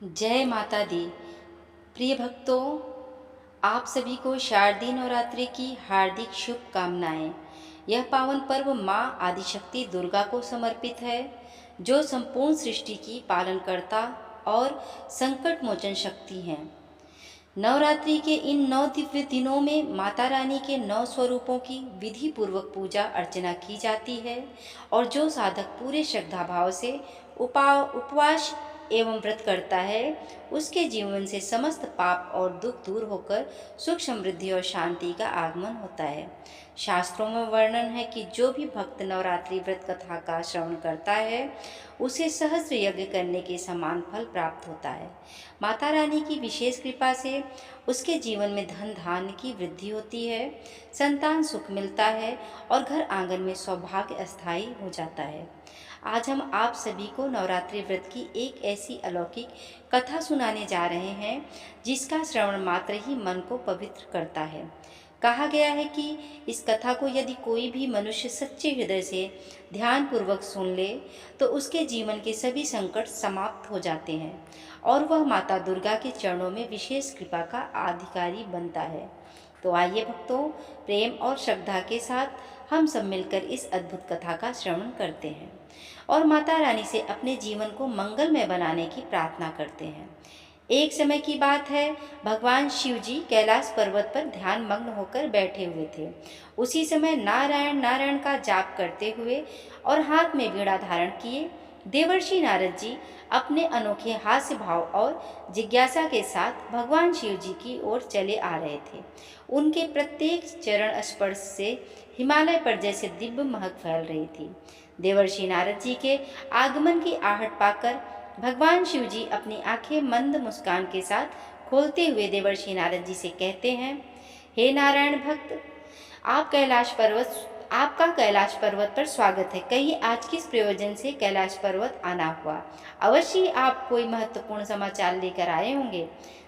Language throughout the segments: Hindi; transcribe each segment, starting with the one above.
जय माता दी। प्रिय भक्तों, आप सभी को शारदीय नवरात्रि की हार्दिक शुभकामनाएं। यह पावन पर्व माँ आदिशक्ति दुर्गा को समर्पित है, जो संपूर्ण सृष्टि की पालनकर्ता और संकट मोचन शक्ति हैं। नवरात्रि के इन 9 दिव्य दिनों में माता रानी के 9 स्वरूपों की विधि पूर्वक पूजा अर्चना की जाती है और जो साधक पूरे श्रद्धा भाव से उपवास एवं व्रत करता है, उसके जीवन से समस्त पाप और दुख दूर होकर सुख समृद्धि और शांति का आगमन होता है। शास्त्रों में वर्णन है कि जो भी भक्त नवरात्रि व्रत कथा का श्रवण करता है, उसे सहस्त्र यज्ञ करने के समान फल प्राप्त होता है। माता रानी की विशेष कृपा से उसके जीवन में धन धान्य की वृद्धि होती है, संतान सुख मिलता है और घर आंगन में सौभाग्य अस्थायी हो जाता है। आज हम आप सभी को नवरात्रि व्रत की एक ऐसी अलौकिक कथा सुनाने जा रहे हैं, जिसका श्रवण मात्र ही मन को पवित्र करता है। कहा गया है कि इस कथा को यदि कोई भी मनुष्य सच्चे हृदय से ध्यान पूर्वक सुन ले, तो उसके जीवन के सभी संकट समाप्त हो जाते हैं और वह माता दुर्गा के चरणों में विशेष कृपा का अधिकारी बनता है। तो आइए भक्तों, प्रेम और श्रद्धा के साथ हम सब मिलकर इस अद्भुत कथा का श्रवण करते हैं और माता रानी से अपने जीवन को मंगलमय बनाने की प्रार्थना करते हैं। एक समय की बात है, भगवान शिव जी कैलाश पर्वत पर ध्यान मग्न होकर बैठे हुए थे। उसी समय नारायण नारायण का जाप करते हुए और हाथ में वीणा धारण किए देवर्षि नारद जी अपने अनोखे हास्य भाव और जिज्ञासा के साथ भगवान शिव जी की ओर चले आ रहे थे। उनके प्रत्येक चरण स्पर्श से हिमालय पर जैसे दिव्य महक फैल रही थी। देवर्षि नारद जी के आगमन की आहट पाकर भगवान शिव जी अपनी आंखें मंद मुस्कान के साथ खोलते हुए देवर्षि नारद जी से कहते हैं, हे नारायण भक्त, आपका कैलाश पर्वत पर स्वागत है। कहिए आज किस प्रयोजन से कैलाश पर्वत आना हुआ? अवश्य आप कोई महत्वपूर्ण समाचार लेकर आए होंगे।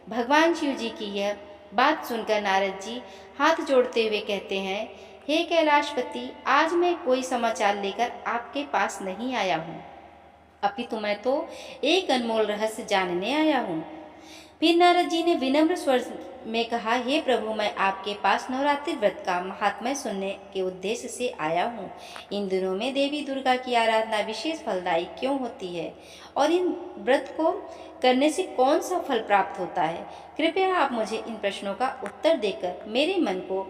भगवान शिव जी की यह बात सुनकर नारद जी हाथ जोड़ते हुए कहते हैं, हे कैलाशपति, आज मैं कोई समाचार लेकर आपके पास नहीं आया हूँ, अपितु मैं तो एक अनमोल रहस्य जानने आया हूँ। फिर नारद जी ने विनम्र स्वर में कहा, हे प्रभु, मैं आपके पास नवरात्रि व्रत का महात्म्य सुनने के उद्देश्य से आया हूँ। इन दिनों में देवी दुर्गा की आराधना विशेष फलदायी क्यों होती है और इन व्रत को करने से कौन सा फल प्राप्त होता है? कृपया आप मुझे इन प्रश्नों का उत्तर देकर मेरे मन को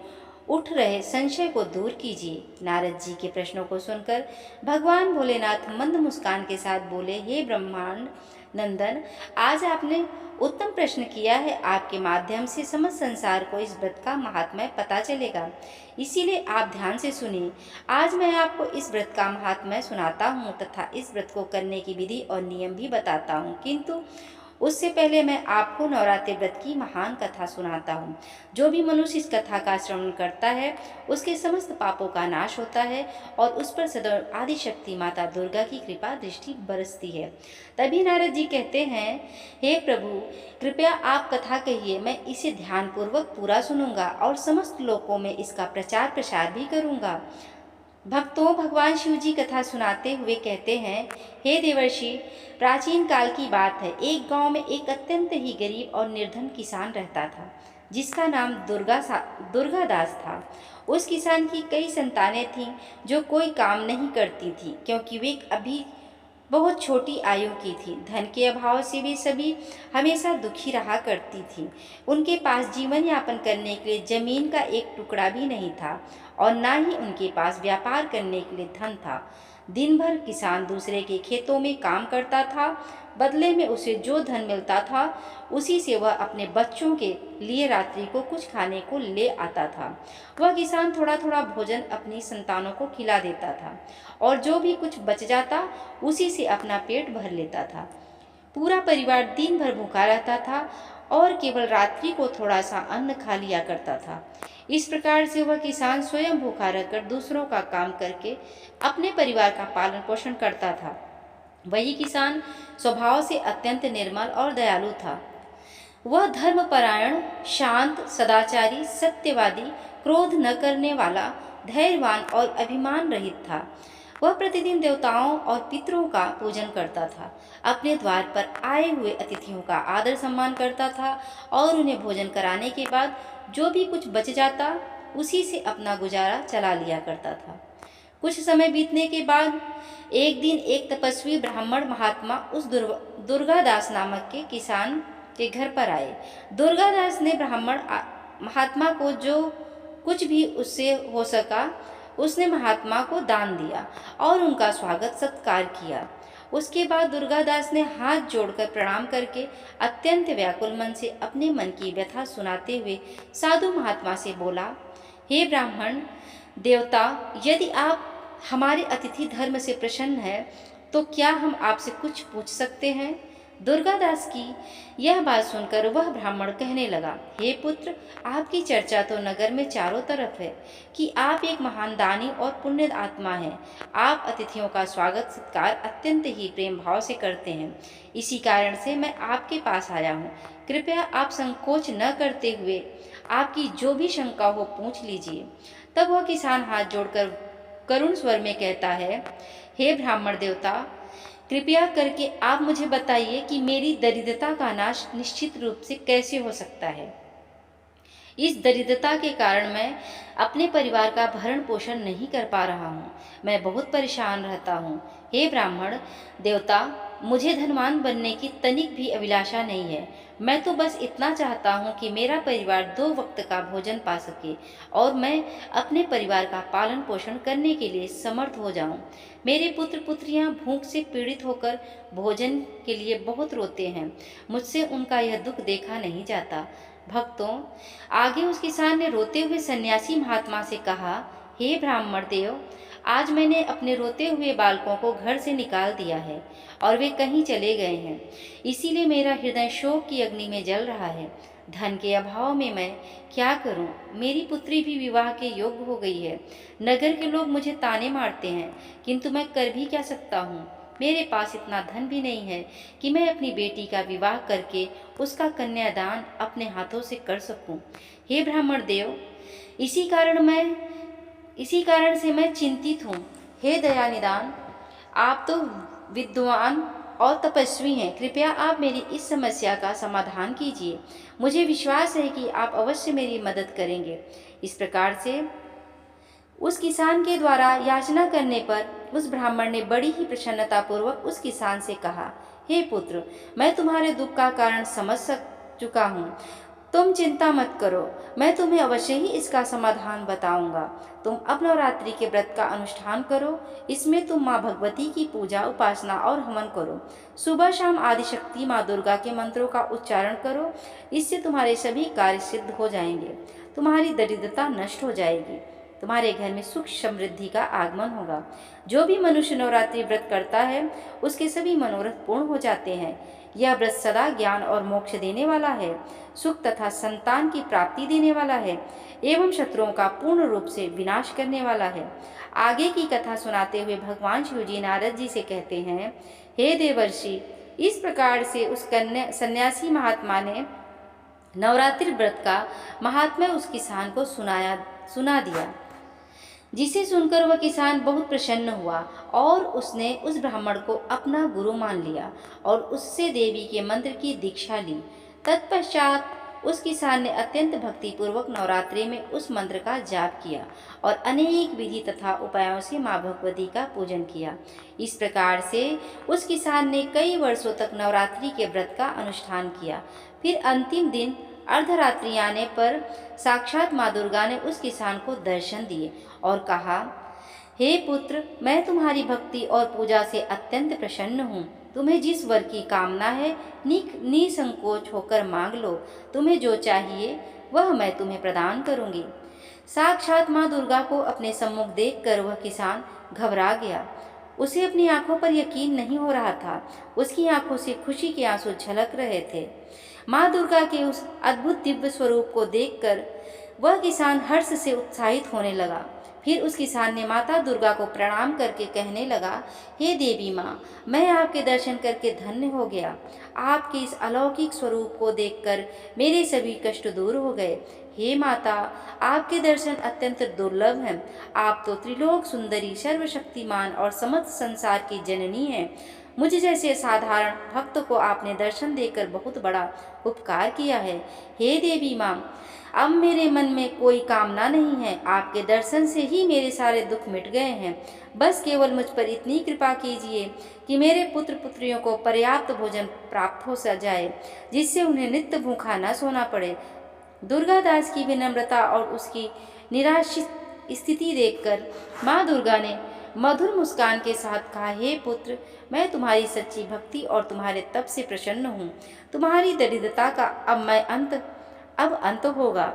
उठ रहे संशय को दूर कीजिए। नारद जी के प्रश्नों को सुनकर भगवान भोलेनाथ मंद मुस्कान के साथ बोले, हे ब्रह्मांड नंदन, आज आपने उत्तम प्रश्न किया है। आपके माध्यम से समस्त संसार को इस व्रत का महात्म्य पता चलेगा, इसीलिए आप ध्यान से सुनिए। आज मैं आपको इस व्रत का महात्म्य सुनाता हूँ तथा इस व्रत को करने की विधि और नियम भी बताता हूँ, किंतु उससे पहले मैं आपको नवरात्रि व्रत की महान कथा सुनाता हूँ। जो भी मनुष्य इस कथा का श्रवण करता है, उसके समस्त पापों का नाश होता है और उस पर सदैव आदिशक्ति माता दुर्गा की कृपा दृष्टि बरसती है। तभी नारद जी कहते हैं, हे प्रभु, कृपया आप कथा कहिए, मैं इसे ध्यानपूर्वक पूरा सुनूंगा और समस्त लोकों में इसका प्रचार प्रसार भी करूंगा। भक्तों, भगवान शिव जी कथा सुनाते हुए कहते हैं, हे देवर्षि, प्राचीन काल की बात है। एक गांव में एक अत्यंत ही गरीब और निर्धन किसान रहता था, जिसका नाम दुर्गादास था। उस किसान की कई संतानें थीं, जो कोई काम नहीं करती थी, क्योंकि वे अभी बहुत छोटी आयु की थी। धन के अभाव से वे सभी हमेशा दुखी रहा करती थी। उनके पास जीवन यापन करने के लिए जमीन का एक टुकड़ा भी नहीं था और ना ही उनके पास व्यापार करने के लिए धन था। दिन भर किसान दूसरे के खेतों में काम करता था। बदले में उसे जो धन मिलता था, उसी से वह अपने बच्चों के लिए रात्रि को कुछ खाने को ले आता था। वह किसान थोड़ा थोड़ा भोजन अपनी संतानों को खिला देता था और जो भी कुछ बच जाता, उसी से अपना पेट भर लेता था। पूरा परिवार दिन भर भूखा रहता था और केवल रात्रि को थोड़ा सा अन्न खा लिया करता था। इस प्रकार से वह किसान स्वयं भूखा रहकर दूसरों का काम करके अपने परिवार का पालन पोषण करता था। वही किसान स्वभाव से अत्यंत निर्मल और दयालु था। वह धर्मपरायण, शांत, सदाचारी, सत्यवादी, क्रोध न करने वाला, धैर्यवान और अभिमान रहित था। वह प्रतिदिन देवताओं और पितरों का पूजन करता था, अपने द्वार पर आए हुए अतिथियों का आदर सम्मान करता था और उन्हें भोजन कराने के बाद जो भी कुछ बच जाता उसी से अपना गुजारा चला लिया करता था। कुछ समय बीतने के बाद एक दिन एक तपस्वी ब्राह्मण महात्मा उस दुर्गादास नामक के किसान के घर पर आए। दुर्गादास ने ब्राह्मण महात्मा को जो कुछ भी उससे हो सका उसने महात्मा को दान दिया और उनका स्वागत सत्कार किया। उसके बाद दुर्गादास ने हाथ जोड़कर प्रणाम करके अत्यंत व्याकुल मन से अपने मन की व्यथा सुनाते हुए साधु महात्मा से बोला, हे ब्राह्मण देवता, यदि आप हमारे अतिथि धर्म से प्रसन्न है तो क्या हम आपसे कुछ पूछ सकते हैं? दुर्गादास की यह बात सुनकर वह ब्राह्मण कहने लगा, हे पुत्र, आपकी चर्चा तो नगर में चारों तरफ है कि आप एक महान दानी और पुण्य आत्मा हैं। आप अतिथियों का स्वागत सत्कार अत्यंत ही प्रेम भाव से करते हैं। इसी कारण से मैं आपके पास आया हूँ। कृपया आप संकोच न करते हुए आपकी जो भी शंका हो पूछ लीजिए। तब वह किसान हाथ जोड़कर करुण स्वर में कहता है, हे ब्राह्मण देवता, कृपया करके आप मुझे बताइए कि मेरी दरिद्रता का नाश निश्चित रूप से कैसे हो सकता है। इस दरिद्रता के कारण मैं अपने परिवार का भरण पोषण नहीं कर पा रहा हूँ। मैं बहुत परेशान रहता हूँ। हे ब्राह्मण देवता, मुझे धनवान बनने की तनिक भी अभिलाषा नहीं है। मैं तो बस इतना चाहता हूँ कि मेरा परिवार 2 वक्त का भोजन पा सके और मैं अपने परिवार का पालन पोषण करने के लिए समर्थ हो जाऊँ। मेरे पुत्र पुत्रियाँ भूख से पीड़ित होकर भोजन के लिए बहुत रोते हैं। मुझसे उनका यह दुख देखा नहीं जाता। भक्तों, आगे उस किसान ने रोते हुए सन्यासी महात्मा से कहा, हे ब्राह्मण देव, आज मैंने अपने रोते हुए बालकों को घर से निकाल दिया है और वे कहीं चले गए हैं। इसीलिए मेरा हृदय शोक की अग्नि में जल रहा है। धन के अभाव में मैं क्या करूं? मेरी पुत्री भी विवाह के योग्य हो गई है। नगर के लोग मुझे ताने मारते हैं, किंतु मैं कर भी क्या सकता हूँ? मेरे पास इतना धन भी नहीं है कि मैं अपनी बेटी का विवाह करके उसका कन्यादान अपने हाथों से कर सकूं। हे ब्राह्मण देव, इसी कारण से मैं चिंतित हूँ। हे दयानिदान, आप तो विद्वान और तपस्वी हैं। कृपया आप मेरी इस समस्या का समाधान कीजिए। मुझे विश्वास है कि आप अवश्य मेरी मदद करेंगे। इस प्रकार से उस किसान के द्वारा याचना करने पर उस ब्राह्मण ने बड़ी ही प्रसन्नतापूर्वक उस किसान से कहा, हे पुत्र, मैं तुम्हारे दुख का कारण समझ चुका हूँ। तुम चिंता मत करो, मैं तुम्हें अवश्य ही इसका समाधान बताऊंगा। तुम अब नवरात्रि के व्रत का अनुष्ठान करो। इसमें तुम माँ भगवती की पूजा, उपासना और हवन करो। सुबह शाम आदिशक्ति माँ दुर्गा के मंत्रों का उच्चारण करो। इससे तुम्हारे सभी कार्य सिद्ध हो जाएंगे। तुम्हारी दरिद्रता नष्ट हो जाएगी। तुम्हारे घर में सुख समृद्धि का आगमन होगा। जो भी मनुष्य नवरात्रि व्रत करता है उसके सभी मनोरथ पूर्ण हो जाते हैं। यह व्रत सदा ज्ञान और मोक्ष देने वाला है, सुख तथा संतान की प्राप्ति देने वाला है एवं शत्रुओं का पूर्ण रूप से विनाश करने वाला है। आगे की कथा सुनाते हुए भगवान शिव जी नारद जी से कहते हैं, हे देवर्षि, इस प्रकार से उस सन्यासी महात्मा ने नवरात्रि व्रत का महात्म्य उस किसान को सुना दिया, जिसे सुनकर वह किसान बहुत प्रसन्न हुआ और उसने उस ब्राह्मण को अपना गुरु मान लिया और उससे देवी के मंत्र की दीक्षा ली। तत्पश्चात उस किसान ने अत्यंत भक्तिपूर्वक नवरात्रि में उस मंत्र का जाप किया और अनेक विधि तथा उपायों से माँ भगवती का पूजन किया। इस प्रकार से उस किसान ने कई वर्षों तक नवरात्रि के व्रत का अनुष्ठान किया। फिर अंतिम दिन अर्धरात्रि आने पर साक्षात माँ दुर्गा ने उस किसान को दर्शन दिए और कहा, हे पुत्र, मैं तुम्हारी भक्ति और पूजा से अत्यंत प्रसन्न हूँ। तुम्हें जिस वर की कामना है निसंकोच होकर मांग लो। तुम्हें जो चाहिए वह मैं तुम्हें प्रदान करूँगी। साक्षात माँ दुर्गा को अपने सम्मुख देखकर वह किसान घबरा गया। उसे अपनी आंखों पर यकीन नहीं हो रहा था। उसकी आंखों से खुशी के आंसू झलक रहे थे। माँ दुर्गा के उस अद्भुत दिव्य स्वरूप को देखकर वह किसान हर्ष से उत्साहित होने लगा। फिर उस किसान ने माता दुर्गा को प्रणाम करके कहने लगा, हे देवी माँ, मैं आपके दर्शन करके धन्य हो गया। आपके इस अलौकिक स्वरूप को देखकर मेरे सभी कष्ट दूर हो गए। हे माता, आपके दर्शन अत्यंत दुर्लभ हैं। आप तो त्रिलोक सुंदरी, सर्वशक्तिमान और समस्त संसार की जननी हैं। मुझ जैसे साधारण भक्त को आपने दर्शन देकर बहुत बड़ा उपकार किया है। हे देवी माँ, अब मेरे मन में कोई कामना नहीं है। आपके दर्शन से ही मेरे सारे दुख मिट गए हैं। बस केवल मुझ पर इतनी कृपा कीजिए कि मेरे पुत्र पुत्रियों को पर्याप्त भोजन प्राप्त हो जाए, जिससे उन्हें नित्य भूखा न सोना पड़े। दुर्गादास की विनम्रता और उसकी निराशित स्थिति देखकर माँ दुर्गा ने मधुर मुस्कान के साथ कहा, हे पुत्र, मैं तुम्हारी सच्ची भक्ति और तुम्हारे तप से प्रसन्न हूँ। तुम्हारी दरिद्रता का अब अंत होगा।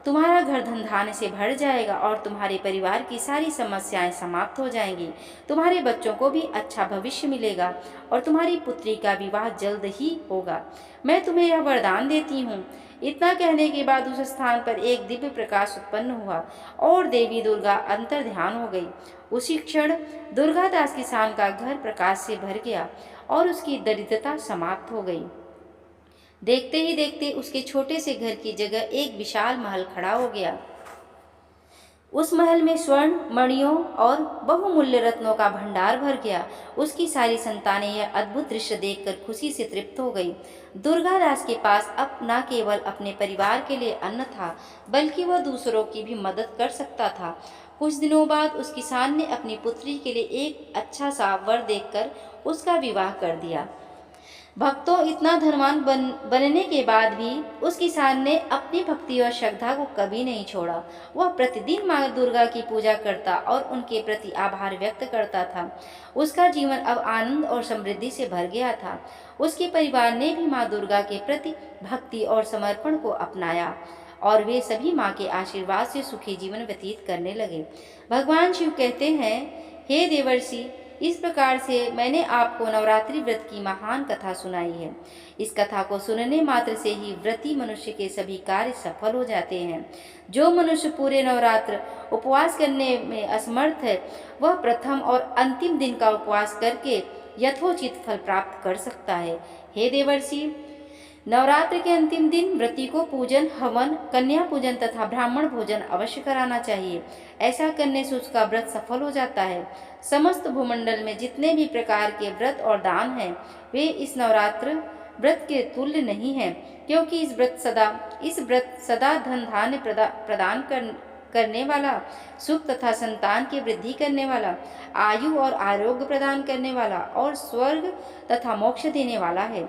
तुम्हारा घर धन धान्य से भर जाएगा और तुम्हारे परिवार की सारी समस्याएं समाप्त हो जाएंगी। तुम्हारे बच्चों को भी अच्छा भविष्य मिलेगा और तुम्हारी पुत्री का विवाह जल्द ही होगा। मैं तुम्हें यह वरदान देती हूँ। इतना कहने के बाद उस स्थान पर एक दिव्य प्रकाश उत्पन्न हुआ और देवी दुर्गा अंतर ध्यान हो गई। उसी क्षण दुर्गादास किसान का घर प्रकाश से भर गया और उसकी दरिद्रता समाप्त हो गई। देखते ही देखते उसके छोटे से घर की जगह एक विशाल महल खड़ा हो गया। उस महल में स्वर्ण, मणियों और बहुमूल्य रत्नों का भंडार भर गया। उसकी सारी संतानें यह अद्भुत दृश्य देखकर खुशी से तृप्त हो गई। दुर्गादास के पास अब न केवल अपने परिवार के लिए अन्न था, बल्कि वह दूसरों की भी मदद कर सकता था। कुछ दिनों बाद उस किसान ने अपनी पुत्री के लिए एक अच्छा सा वर देखकर उसका विवाह कर दिया। भक्तों, इतना धनवान बनने के बाद भी उस किसान ने अपनी भक्ति और श्रद्धा को कभी नहीं छोड़ा। वह प्रतिदिन माँ दुर्गा की पूजा करता और उनके प्रति आभार व्यक्त करता था। उसका जीवन अब आनंद और समृद्धि से भर गया था। उसके परिवार ने भी माँ दुर्गा के प्रति भक्ति और समर्पण को अपनाया और वे सभी माँ के आशीर्वाद से सुखी जीवन व्यतीत करने लगे। भगवान शिव कहते हैं, हे देवर्षि, इस प्रकार से मैंने आपको नवरात्रि व्रत की महान कथा सुनाई है। इस कथा को सुनने मात्र से ही व्रती मनुष्य के सभी कार्य सफल हो जाते हैं। जो मनुष्य पूरे नवरात्र उपवास करने में असमर्थ है, वह प्रथम और अंतिम दिन का उपवास करके यथोचित फल प्राप्त कर सकता है। हे देवर्षि, नवरात्र के अंतिम दिन व्रती को पूजन, हवन, कन्या पूजन तथा ब्राह्मण भोजन अवश्य कराना चाहिए। ऐसा करने से उसका व्रत सफल हो जाता है। समस्त भूमंडल में जितने भी प्रकार के व्रत और दान हैं, वे इस नवरात्र व्रत के तुल्य नहीं हैं, क्योंकि इस व्रत सदा धन धान्य प्रदान करने वाला, सुख तथा संतान की वृद्धि करने वाला, आयु और आरोग्य प्रदान करने वाला और स्वर्ग तथा मोक्ष देने वाला है।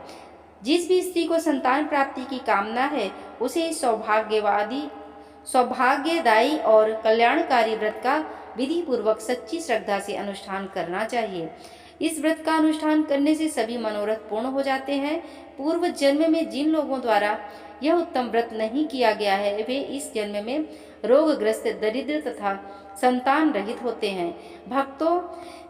जिस भी स्त्री को संतान प्राप्ति की कामना है, उसे इस सौभाग्यदायी और कल्याणकारी व्रत का विधि पूर्वक सच्ची श्रद्धा से अनुष्ठान करना चाहिए। इस व्रत का अनुष्ठान करने से सभी मनोरथ पूर्ण हो जाते हैं। पूर्व जन्म में जिन लोगों द्वारा यह उत्तम व्रत नहीं किया गया है, वे इस जन्म में रोगग्रस्त, दरिद्र तथा संतान रहित होते हैं। भक्तों,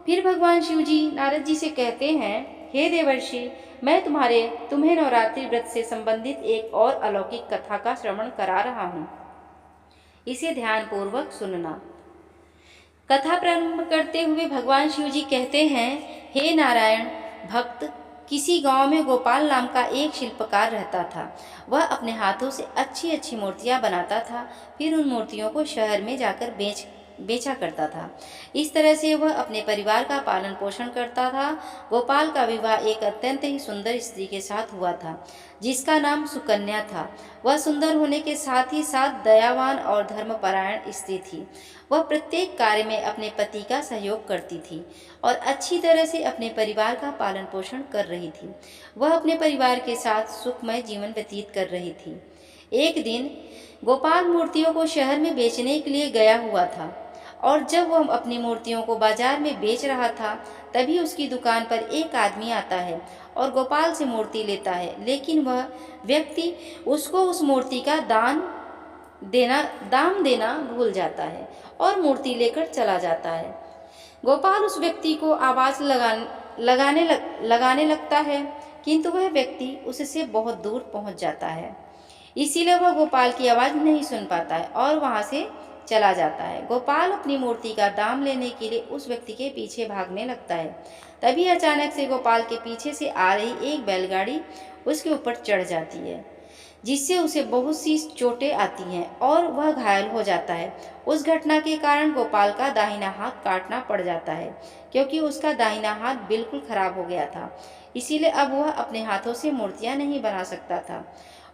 फिर भगवान शिव जी नारद जी से कहते हैं, हे देवर्षि, मैं तुम्हें नवरात्रि व्रत से संबंधित एक और अलौकिक कथा का श्रवण करा रहा हूँ। इसे ध्यानपूर्वक सुनना। कथा प्रारंभ करते हुए भगवान शिव जी कहते हैं, हे नारायण भक्त, किसी गांव में गोपाल नाम का एक शिल्पकार रहता था। वह अपने हाथों से अच्छी अच्छी मूर्तियां बनाता था, फिर उन मूर्तियों को शहर में जाकर बेचा करता था। इस तरह से वह अपने परिवार का पालन पोषण करता था। गोपाल का विवाह एक अत्यंत ही सुंदर स्त्री के साथ हुआ था, जिसका नाम सुकन्या था। वह सुंदर होने के साथ ही साथ दयावान और धर्मपरायण स्त्री थी। वह प्रत्येक कार्य में अपने पति का सहयोग करती थी और अच्छी तरह से अपने परिवार का पालन पोषण कर रही थी। वह अपने परिवार के साथ सुखमय जीवन व्यतीत कर रही थी। एक दिन गोपाल मूर्तियों को शहर में बेचने के लिए गया हुआ था और जब वह अपनी मूर्तियों को बाजार में बेच रहा था, तभी उसकी दुकान पर एक आदमी आता है और गोपाल से मूर्ति लेता है, लेकिन वह व्यक्ति उसको उस मूर्ति का दाम देना भूल जाता है और मूर्ति लेकर चला जाता है। गोपाल उस व्यक्ति को आवाज़ लगाने लगता है, किंतु वह व्यक्ति उससे बहुत दूर पहुंच जाता है। इसीलिए वह गोपाल की आवाज़ नहीं सुन पाता है और वहां से चला जाता है। गोपाल अपनी मूर्ति का दाम लेने के लिए उस व्यक्ति के पीछे भागने लगता है। तभी अचानक से गोपाल के पीछे से आ रही एक बैलगाड़ी उसके ऊपर चढ़ जाती है, जिससे उसे बहुत सी चोटें आती हैं और वह घायल हो जाता है। उस घटना के कारण गोपाल का दाहिना हाथ काटना पड़ जाता है, क्योंकि उसका दाहिना हाथ बिल्कुल खराब हो गया था। इसीलिए अब वह अपने हाथों से मूर्तियां नहीं बना सकता था।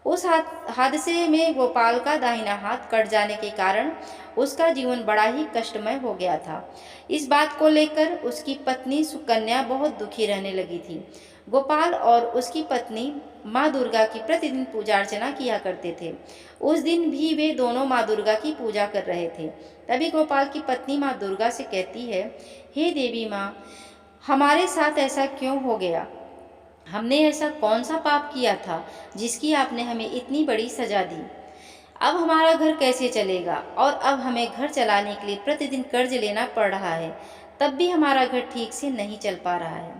उस हादसे में गोपाल का दाहिना हाथ कट जाने के कारण उसका जीवन बड़ा ही कष्टमय हो गया था। इस बात को लेकर उसकी पत्नी सुकन्या बहुत दुखी रहने लगी थी। गोपाल और उसकी पत्नी माँ दुर्गा की प्रतिदिन पूजा अर्चना किया करते थे। उस दिन भी वे दोनों माँ दुर्गा की पूजा कर रहे थे। तभी गोपाल की पत्नी माँ दुर्गा से कहती है, हे देवी माँ, हमारे साथ ऐसा क्यों हो गया? हमने ऐसा कौन सा पाप किया था जिसकी आपने हमें इतनी बड़ी सजा दी? अब हमारा घर कैसे चलेगा? और अब हमें घर चलाने के लिए प्रतिदिन कर्ज लेना पड़ रहा है, तब भी हमारा घर ठीक से नहीं चल पा रहा है।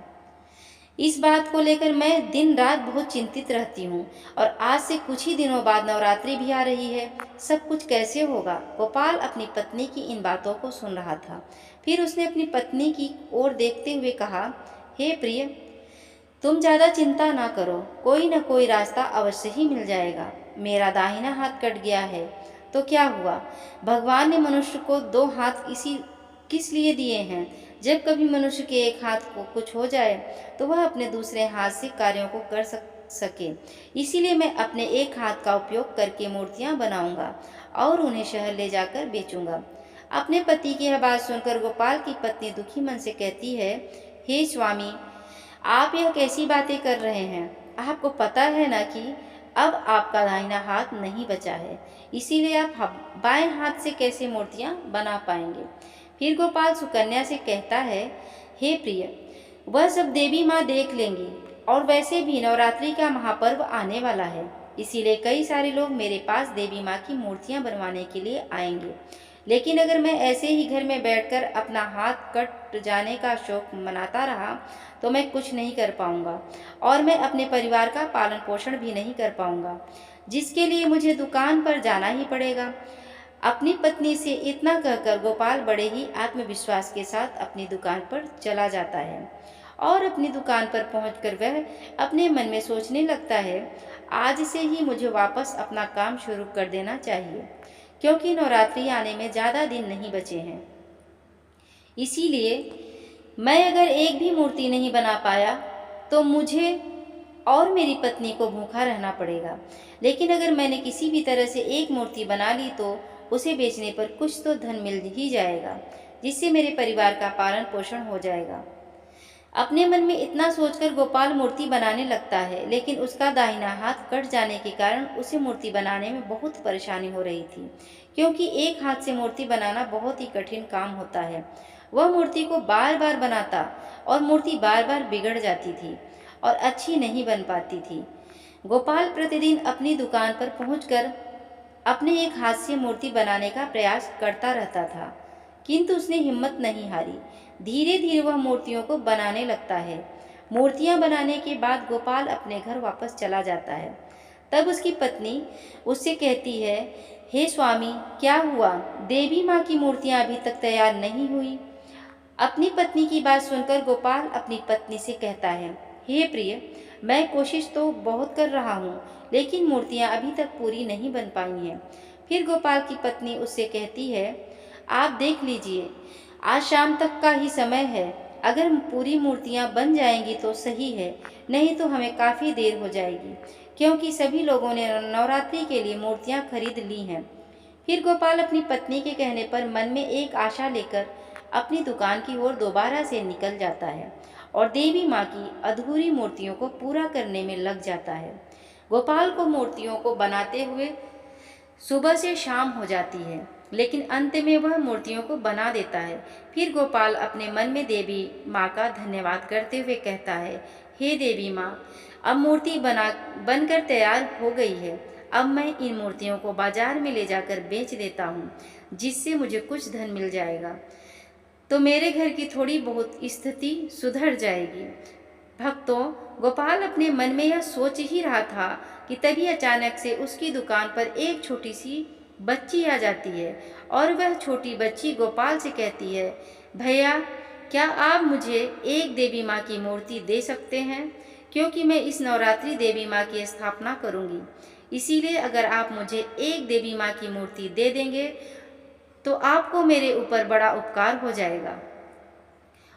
इस बात को लेकर मैं दिन रात बहुत चिंतित रहती हूँ। और आज से कुछ ही दिनों बाद नवरात्रि भी आ रही है, सब कुछ कैसे होगा? गोपाल अपनी पत्नी की इन बातों को सुन रहा था। फिर उसने अपनी पत्नी की ओर देखते हुए कहा, हे प्रिय, तुम ज़्यादा चिंता ना करो, कोई न कोई रास्ता अवश्य ही मिल जाएगा। मेरा दाहिना हाथ कट गया है तो क्या हुआ? भगवान ने मनुष्य को दो हाथ किस लिए दिए हैं? जब कभी मनुष्य के एक हाथ को कुछ हो जाए तो वह अपने दूसरे हाथ से कार्यों को कर सके। इसीलिए मैं अपने एक हाथ का उपयोग करके मूर्तियां बनाऊंगा और उन्हें शहर ले जाकर बेचूंगा। अपने पति की यह बात सुनकर गोपाल की पत्नी दुखी मन से कहती है, हे स्वामी, आप यह कैसी बातें कर रहे हैं? आपको पता है ना कि अब आपका दाहिना हाथ नहीं बचा है, इसीलिए आप बाएं हाथ से कैसे मूर्तियां बना पाएंगे? फिर गोपाल सुकन्या से कहता है, हे प्रिय, वह सब देवी माँ देख लेंगी और वैसे भी नवरात्रि का महापर्व आने वाला है, इसीलिए कई सारे लोग मेरे पास देवी माँ की मूर्तियां बनवाने के लिए आएंगे। लेकिन अगर मैं ऐसे ही घर में बैठकर अपना हाथ कट जाने का शोक मनाता रहा तो मैं कुछ नहीं कर पाऊंगा और मैं अपने परिवार का पालन पोषण भी नहीं कर पाऊंगा, जिसके लिए मुझे दुकान पर जाना ही पड़ेगा। अपनी पत्नी से इतना कहकर गोपाल बड़े ही आत्मविश्वास के साथ अपनी दुकान पर चला जाता है और अपनी दुकान पर पहुंचकर वह अपने मन में सोचने लगता है, आज से ही मुझे वापस अपना काम शुरू कर देना चाहिए, क्योंकि नवरात्रि आने में ज़्यादा दिन नहीं बचे हैं। इसीलिए मैं अगर एक भी मूर्ति नहीं बना पाया तो मुझे और मेरी पत्नी को भूखा रहना पड़ेगा। लेकिन अगर मैंने किसी भी तरह से एक मूर्ति बना ली तो उसे बेचने पर कुछ तो धन मिल ही जाएगा, जिससे मेरे परिवार का पालन पोषण हो जाएगा। अपने मन में इतना सोचकर गोपाल मूर्ति बनाने लगता है, लेकिन उसका दाहिना हाथ कट जाने के कारण उसे मूर्ति बनाने में बहुत परेशानी हो रही थी, क्योंकि एक हाथ से मूर्ति बनाना बहुत ही कठिन काम होता है। वह मूर्ति को बार बार बनाता और मूर्ति बार बार बिगड़ जाती थी और अच्छी नहीं बन पाती थी। गोपाल प्रतिदिन अपनी दुकान पर पहुंचकर अपने एक हाथ से मूर्ति बनाने का प्रयास करता रहता था, किंतु उसने हिम्मत नहीं हारी। धीरे धीरे वह मूर्तियों को बनाने लगता है। मूर्तियां बनाने के बाद गोपाल अपने घर वापस चला जाता है। तब उसकी पत्नी उससे कहती है, हे स्वामी, क्या हुआ? देवी माँ की मूर्तियां अभी तक तैयार नहीं हुई। अपनी पत्नी की बात सुनकर गोपाल अपनी पत्नी से कहता है, हे प्रिय, मैं कोशिश तो बहुत कर रहा हूँ, लेकिन मूर्तियाँ अभी तक पूरी नहीं बन पाई हैं। फिर गोपाल की पत्नी उससे कहती है, आप देख लीजिए, आज शाम तक का ही समय है। अगर पूरी मूर्तियाँ बन जाएंगी तो सही है, नहीं तो हमें काफ़ी देर हो जाएगी, क्योंकि सभी लोगों ने नवरात्रि के लिए मूर्तियाँ खरीद ली हैं। फिर गोपाल अपनी पत्नी के कहने पर मन में एक आशा लेकर अपनी दुकान की ओर दोबारा से निकल जाता है और देवी माँ की अधूरी मूर्तियों को पूरा करने में लग जाता है। गोपाल को मूर्तियों को बनाते हुए सुबह से शाम हो जाती है, लेकिन अंत में वह मूर्तियों को बना देता है। फिर गोपाल अपने मन में देवी माँ का धन्यवाद करते हुए कहता है, हे देवी माँ, अब मूर्ति बनकर तैयार हो गई है। अब मैं इन मूर्तियों को बाजार में ले जाकर बेच देता हूँ, जिससे मुझे कुछ धन मिल जाएगा, तो मेरे घर की थोड़ी बहुत स्थिति सुधर जाएगी। भक्तों, गोपाल अपने मन में यह सोच ही रहा था कि तभी अचानक से उसकी दुकान पर एक छोटी सी बच्ची आ जाती है और वह छोटी बच्ची गोपाल से कहती है, भैया क्या आप मुझे एक देवी माँ की मूर्ति दे सकते हैं, क्योंकि मैं इस नवरात्रि देवी माँ की स्थापना करूँगी। इसीलिए अगर आप मुझे एक देवी माँ की मूर्ति दे देंगे तो आपको मेरे ऊपर बड़ा उपकार हो जाएगा।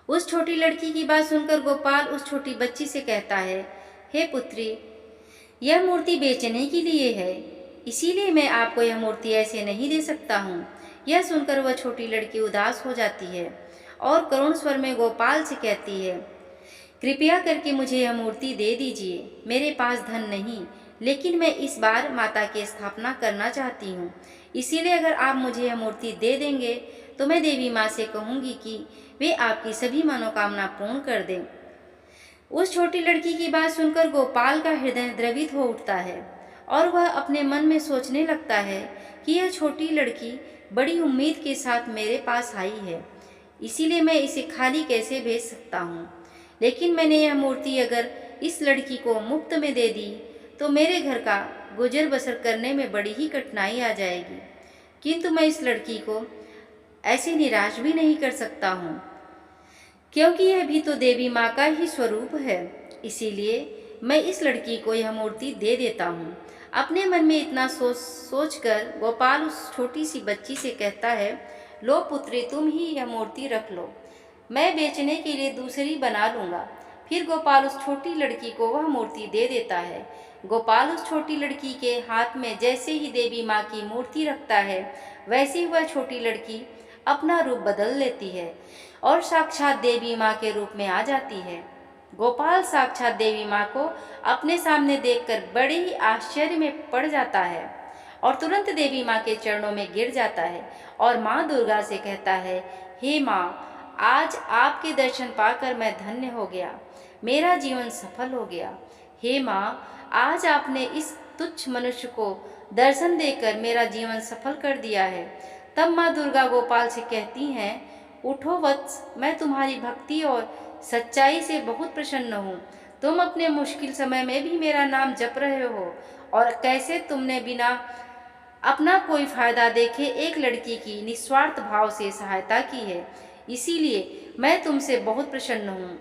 उस छोटी लड़की की बात सुनकर गोपाल उस छोटी बच्ची से कहता है, हे पुत्री, यह मूर्ति बेचने के लिए है, इसीलिए मैं आपको यह मूर्ति ऐसे नहीं दे सकता हूँ। यह सुनकर वह छोटी लड़की उदास हो जाती है और करुण स्वर में गोपाल से कहती है, कृपया करके मुझे यह मूर्ति दे दीजिए। मेरे पास धन नहीं, लेकिन मैं इस बार माता की स्थापना करना चाहती हूँ, इसीलिए अगर आप मुझे यह मूर्ति दे देंगे तो मैं देवी माँ से कहूँगी कि वे आपकी सभी मनोकामना पूर्ण कर दें। उस छोटी लड़की की बात सुनकर गोपाल का हृदय द्रवित हो उठता है और वह अपने मन में सोचने लगता है कि यह छोटी लड़की बड़ी उम्मीद के साथ मेरे पास आई है, इसीलिए मैं इसे खाली कैसे भेज सकता हूँ। लेकिन मैंने यह मूर्ति अगर इस लड़की को मुफ्त में दे दी तो मेरे घर का गुजर बसर करने में बड़ी ही कठिनाई आ जाएगी, किंतु मैं इस लड़की को ऐसे निराश भी नहीं कर सकता हूँ, क्योंकि यह भी तो देवी माँ का ही स्वरूप है। इसीलिए मैं इस लड़की को यह मूर्ति दे देता हूँ। अपने मन में इतना सोच कर गोपाल उस छोटी सी बच्ची से कहता है, लो पुत्री, तुम ही यह मूर्ति रख लो, मैं बेचने के लिए दूसरी बना लूँगा। फिर गोपाल उस छोटी लड़की को वह मूर्ति दे देता है। गोपाल उस छोटी लड़की के हाथ में जैसे ही देवी माँ की मूर्ति रखता है, वैसे ही वह छोटी लड़की अपना रूप बदल लेती है और साक्षात देवी माँ के रूप में आ जाती है। गोपाल साक्षात देवी माँ को अपने सामने देखकर बड़े ही आश्चर्य में पड़ जाता है और तुरंत देवी माँ के चरणों में गिर जाता है और माँ दुर्गा से कहता है, हे माँ, आज आपके दर्शन पाकर मैं धन्य हो गया, मेरा जीवन सफल हो गया। हे माँ, आज आपने इस तुच्छ मनुष्य को दर्शन देकर मेरा जीवन सफल कर दिया है। तब माँ दुर्गा गोपाल से कहती हैं, उठो वत्स, मैं तुम्हारी भक्ति और सच्चाई से बहुत प्रसन्न हूँ। तुम अपने मुश्किल समय में भी मेरा नाम जप रहे हो और कैसे तुमने बिना अपना कोई फायदा देखे एक लड़की की निस्वार्थ भाव से सहायता की है, इसीलिए मैं तुमसे बहुत प्रसन्न हूँ।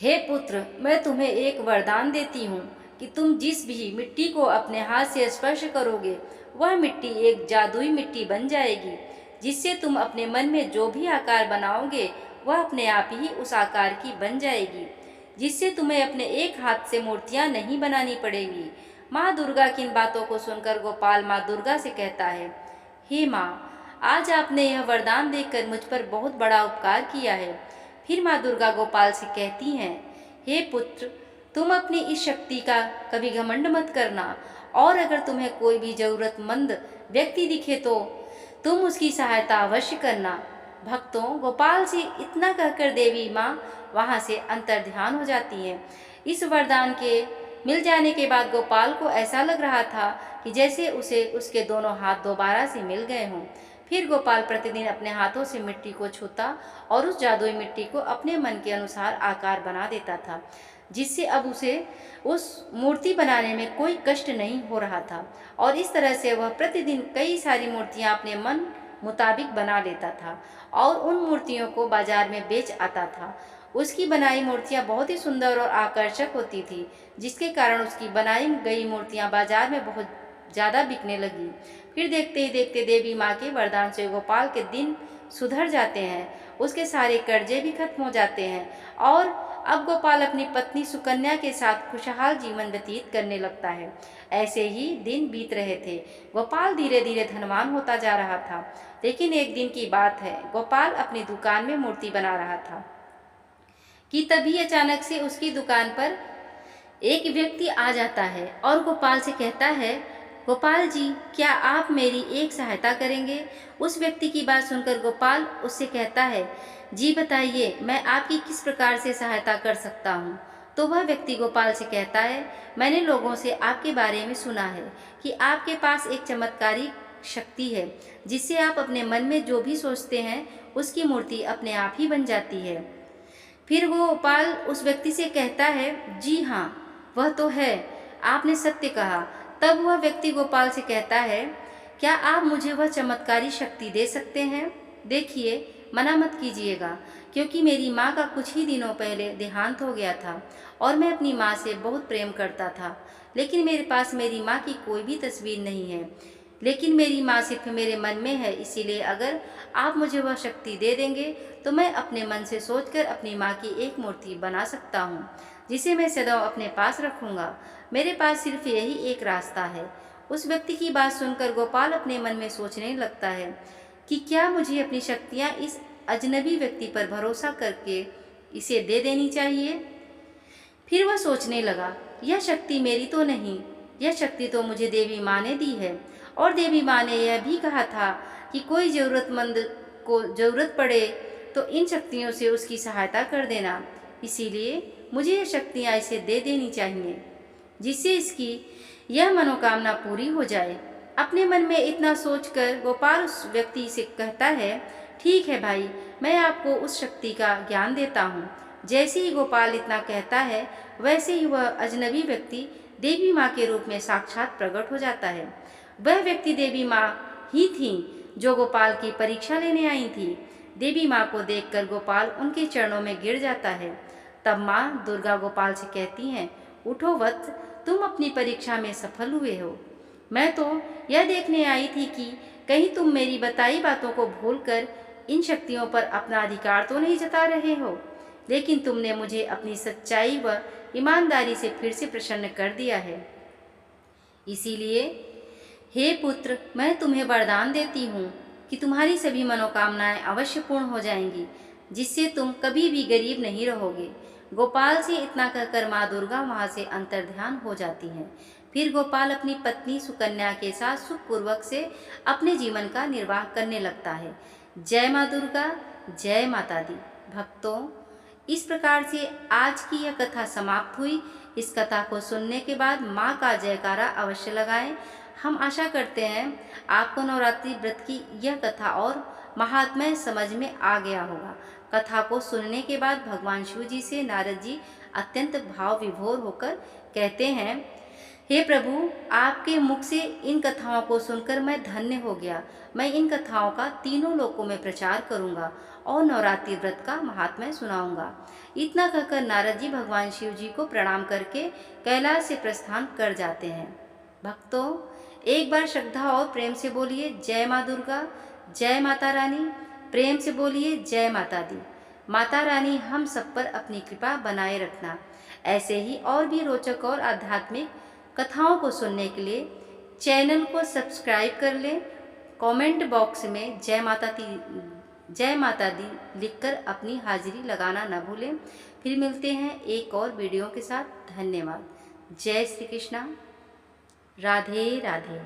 हे पुत्र, मैं तुम्हें एक वरदान देती हूँ कि तुम जिस भी मिट्टी को अपने हाथ से स्पर्श करोगे वह मिट्टी एक जादुई मिट्टी बन जाएगी, जिससे तुम अपने मन में जो भी आकार बनाओगे वह अपने आप ही उस आकार की बन जाएगी, जिससे तुम्हें अपने एक हाथ से मूर्तियाँ नहीं बनानी पड़ेगी। माँ दुर्गा की इन बातों को सुनकर गोपाल माँ दुर्गा से कहता है, हे माँ, आज आपने यह वरदान देकर मुझ पर बहुत बड़ा उपकार किया है। फिर माँ दुर्गा गोपाल से कहती हैं, हे पुत्र, तुम अपनी इस शक्ति का कभी घमंड मत करना और अगर तुम्हें कोई भी जरूरतमंद व्यक्ति दिखे तो तुम उसकी सहायता अवश्य करना। भक्तों, गोपाल से इतना कहकर देवी माँ वहाँ से अंतर्ध्यान हो जाती हैं। इस वरदान के मिल जाने के बाद गोपाल को ऐसा लग रहा था कि जैसे उसे उसके दोनों हाथ दोबारा से मिल गए हों। फिर गोपाल प्रतिदिन अपने हाथों से मिट्टी को छूता और उस जादुई मिट्टी को अपने मन के अनुसार आकार बना देता था, जिससे अब उसे उस मूर्ति बनाने में कोई कष्ट नहीं हो रहा था और इस तरह से वह प्रतिदिन कई सारी मूर्तियां अपने मन मुताबिक बना लेता था और उन मूर्तियों को बाजार में बेच आता था। उसकी बनाई मूर्तियां बहुत ही सुंदर और आकर्षक होती थी, जिसके कारण उसकी बनाई गई मूर्तियां बाजार में बहुत ज़्यादा बिकने लगी। फिर देखते ही देखते देवी माँ के वरदान से गोपाल के दिन सुधर जाते हैं, उसके सारे कर्जे भी खत्म हो जाते हैं और अब गोपाल अपनी पत्नी सुकन्या के साथ खुशहाल जीवन व्यतीत करने लगता है। ऐसे ही दिन बीत रहे थे। गोपाल धीरे धीरे धनवान होता जा रहा था। लेकिन एक दिन की बात है, गोपाल अपनी दुकान में मूर्ति बना रहा था कि तभी अचानक से उसकी दुकान पर एक व्यक्ति आ जाता है और गोपाल से कहता है, गोपाल जी, क्या आप मेरी एक सहायता करेंगे? उस व्यक्ति की बात सुनकर गोपाल उससे कहता है, जी बताइए, मैं आपकी किस प्रकार से सहायता कर सकता हूँ? तो वह व्यक्ति गोपाल से कहता है, मैंने लोगों से आपके बारे में सुना है कि आपके पास एक चमत्कारी शक्ति है, जिससे आप अपने मन में जो भी सोचते हैं उसकी मूर्ति अपने आप ही बन जाती है। फिर वो गोपाल उस व्यक्ति से कहता है, जी हाँ, वह तो है, आपने सत्य कहा। तब वह व्यक्ति गोपाल से कहता है, क्या आप मुझे वह चमत्कारी शक्ति दे सकते हैं? देखिए, मना मत कीजिएगा, क्योंकि मेरी माँ का कुछ ही दिनों पहले देहांत हो गया था और मैं अपनी माँ से बहुत प्रेम करता था। लेकिन मेरे पास मेरी माँ की कोई भी तस्वीर नहीं है, लेकिन मेरी माँ सिर्फ मेरे मन में है। इसीलिए अगर आप मुझे वह शक्ति दे देंगे तो मैं अपने मन से सोचकर अपनी माँ की एक मूर्ति बना सकता हूँ, जिसे मैं सदा अपने पास रखूँगा। मेरे पास सिर्फ यही एक रास्ता है। उस व्यक्ति की बात सुनकर गोपाल अपने मन में सोचने लगता है कि क्या मुझे अपनी शक्तियाँ इस अजनबी व्यक्ति पर भरोसा करके इसे दे देनी चाहिए। फिर वह सोचने लगा, यह शक्ति मेरी तो नहीं, यह शक्ति तो मुझे देवी माँ ने दी है, और देवी माँ ने यह भी कहा था कि कोई ज़रूरतमंद को ज़रूरत पड़े तो इन शक्तियों से उसकी सहायता कर देना। इसीलिए मुझे यह शक्तियाँ इसे दे देनी चाहिए, जिससे इसकी यह मनोकामना पूरी हो जाए। अपने मन में इतना सोचकर गोपाल उस व्यक्ति से कहता है, ठीक है भाई, मैं आपको उस शक्ति का ज्ञान देता हूँ। जैसे ही गोपाल इतना कहता है, वैसे ही वह अजनबी व्यक्ति देवी माँ के रूप में साक्षात प्रकट हो जाता है। वह व्यक्ति देवी माँ ही थी जो गोपाल की परीक्षा लेने आई थी। देवी माँ को देखकर गोपाल उनके चरणों में गिर जाता है। तब माँ दुर्गा गोपाल से कहती हैं, उठो वत्स, तुम अपनी परीक्षा में सफल हुए हो। मैं तो यह देखने आई थी कि कहीं तुम मेरी बताई बातों को भूलकर इन शक्तियों पर अपना अधिकार तो नहीं जता रहे हो, लेकिन तुमने मुझे अपनी सच्चाई व ईमानदारी से फिर से प्रसन्न कर दिया है। इसीलिए हे पुत्र, मैं तुम्हें वरदान देती हूँ कि तुम्हारी सभी मनोकामनाएं अवश्य पूर्ण हो जाएंगी, जिससे तुम कभी भी गरीब नहीं रहोगे। गोपाल से इतना कहकर माँ दुर्गा वहाँ से अंतर्ध्यान हो जाती हैं। फिर गोपाल अपनी पत्नी सुकन्या के साथ सुखपूर्वक से अपने जीवन का निर्वाह करने लगता है। जय माँ दुर्गा, जय माता दी। भक्तों, इस प्रकार से आज की यह कथा समाप्त हुई। इस कथा को सुनने के बाद माँ का जयकारा अवश्य लगाएं। हम आशा करते हैं आपको नवरात्रि व्रत की यह कथा और महात्म्य समझ में आ गया होगा। कथा को सुनने के बाद भगवान शिव जी से नारद जी अत्यंत भाव विभोर होकर कहते हैं, हे प्रभु, आपके मुख से इन कथाओं को सुनकर मैं धन्य हो गया। मैं इन कथाओं का तीनों लोकों में प्रचार करूंगा और नवरात्रि व्रत का महात्म्य सुनाऊंगा। इतना कहकर नारद जी भगवान शिव जी को प्रणाम करके कैलाश से प्रस्थान कर जाते हैं। भक्तों, एक बार श्रद्धा और प्रेम से बोलिए जय माँ दुर्गा, जय माता रानी। प्रेम से बोलिए जय माता दी। माता रानी हम सब पर अपनी कृपा बनाए रखना। ऐसे ही और भी रोचक और आध्यात्मिक कथाओं को सुनने के लिए चैनल को सब्सक्राइब कर लें। कमेंट बॉक्स में जय माता दी लिखकर अपनी हाजिरी लगाना न भूलें। फिर मिलते हैं एक और वीडियो के साथ। धन्यवाद। जय श्री कृष्णा। राधे राधे।